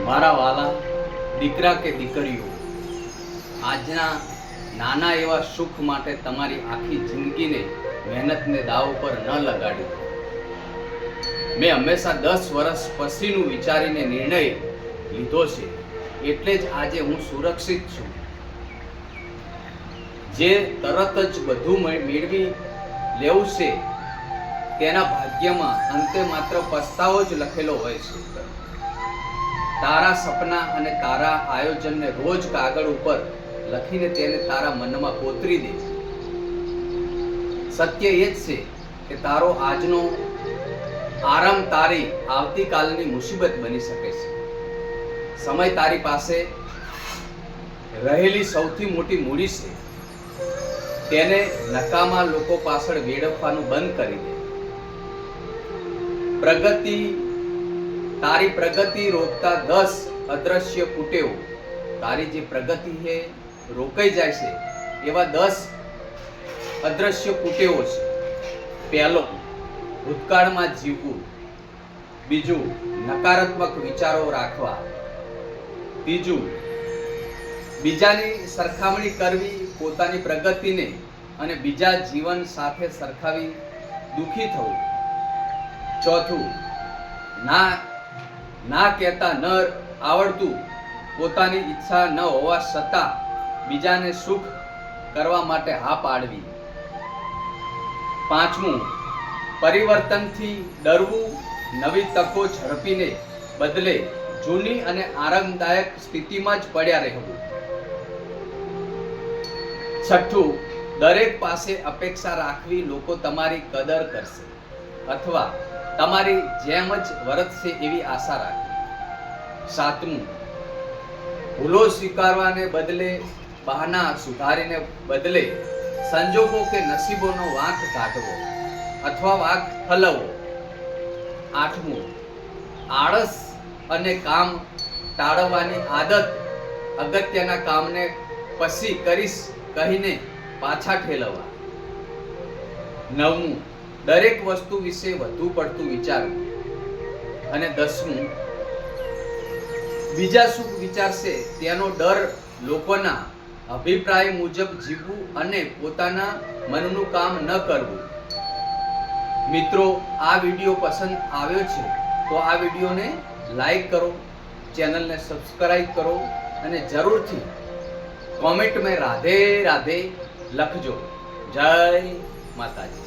મારા વાલા દીકરા કે દીકરીઓ, આજના નાના એવા સુખ માટે તમારી આખી જિંદગીને મહેનતને દાવ પર ન લગાડી. મેં હંમેશા 10 વર્ષ પછીનું વિચારીને નિર્ણય લીધો છે, એટલે જ આજે હું સુરક્ષિત છું. જે તરત જ બધું મેળવી લેવું છે તેના ભાગ્યમાં અંતે માત્ર પસ્તાવો જ લખેલો હોય છે. તારા સપના અને તારા આયોજનને રોજ કાગળ ઉપર લખીને તેને તારા મનમાં કોતરી દે. સત્ય એ જ છે કે તારો આજનો આરામ તારી આવતીકાલની મુસીબત બની શકે છે. સમય તારી પાસે રહેલી સૌથી મોટી મૂડી છે. તેને નકામા લોકો પાછળ વેડફવાનું બંધ કરી દે. તારી પ્રગતિ રોકતા 10 અદ્રશ્ય કુટેવો. તારી જે પ્રગતિ છે રોકાઈ જાય છે એવા 10 અદ્રશ્ય કુટેવો છે. પહેલો, ભૂતકાળમાં જીવવું. બીજું, નકારાત્મક વિચારો રાખવા. ત્રીજું, બીજાની સરખામણી કરવી, પોતાની પ્રગતિને અને બીજા જીવન સાથે સરખાવી દુઃખી થવું. ચોથું, ના કહેતા ન આવડતું, પોતાની ઈચ્છા ન હોવા છતાં બીજાને સુખ કરવા માટે હા પાડવી. પાંચમું, પરિવર્તનથી ડરવું, નવી તકો ઝડપીને બદલે જૂની અને આરામદાયક સ્થિતિમાં જ પડ્યા રહેવું. છઠ્ઠું, દરેક પાસે અપેક્ષા રાખવી, લોકો તમારી કદર કરશે અથવા તમારી જેમ જ વર્તશે એવી આશા રાખવી. સાતમું, ભૂલો સ્વીકારવાને બદલે બહાના સુધારીને બદલે સંજોગો કે નસીબોનો વાંક કાઢવો અથવા વાંક ઠલવવો. આઠમું, આળસ અને કામ ટાળવાની આદત, અગત્યના કામને પછી કરીશ કહીને પાછા ઠેલવવા. નવમું, દરેક વસ્તુ વિશે વધુ પડતું વિચારવું. અને 10મું, બીજા શું વિચારશે તેનો ડર, લોકોના અભિપ્રાય મુજબ જીવવું અને પોતાના મનનું કામ ન કરવું. મિત્રો, આ વિડીયો પસંદ આવ્યો છે તો આ વિડીયોને લાઈક કરો, ચેનલને સબસ્ક્રાઇબ કરો અને જરૂરથી કોમેન્ટમાં રાધે રાધે લખજો. જય માતાજી.